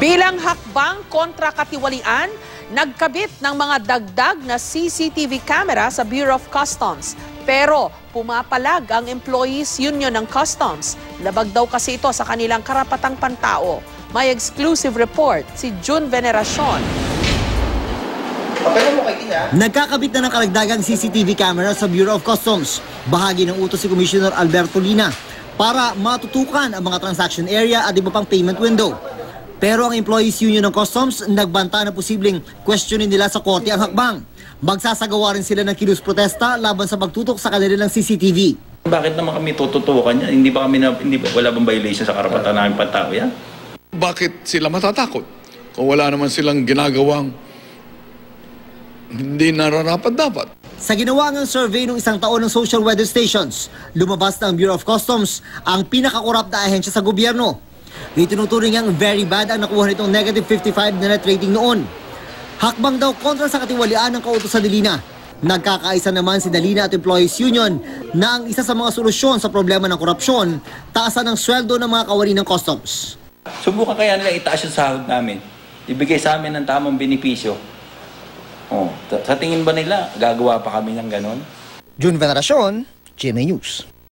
Bilang hakbang kontra katiwalian, nagkabit ng mga dagdag na CCTV camera sa Bureau of Customs. Pero pumapalag ang Employees Union ng Customs. Labag daw kasi ito sa kanilang karapatang pantao. May exclusive report si June Veneracion. Nagkakabit na ng karagdagang CCTV camera sa Bureau of Customs. Bahagi ng utos si Commissioner Alberto Lina para matutukan ang mga transaction area at iba pang payment window. Pero ang Employees Union ng Customs nagbanta na posibleng questionin nila sa korte ang hakbang. Magsasagawa rin sila ng kilos protesta laban sa pagtutok sa kanilang CCTV. Bakit naman kami tututukan yan? Wala bang violation sa karapatan namin pantao yan? Bakit sila matatakot kung wala naman silang ginagawang hindi nararapat-dapat? Sa ginawa ng survey ng isang taon ng social weather stations, lumabas na ang Bureau of Customs ang pinakakorap na ahensya sa gobyerno. Itinuturing niyang very bad ang nakuha nitong negative 55 na net rating noon. Hakbang daw kontra sa katiwalian ng kautusan ni Lina. Nagkakaisa naman si Lina at Employees Union na ang isa sa mga solusyon sa problema ng korupsyon, taasan ng sweldo ng mga kawani ng customs. Subukan kaya nila itaas yung sahod namin. Ibigay sa amin ng tamang benepisyo. Sa tingin ba nila, gagawa pa kami ng ganon? June Veneracion, GMA News.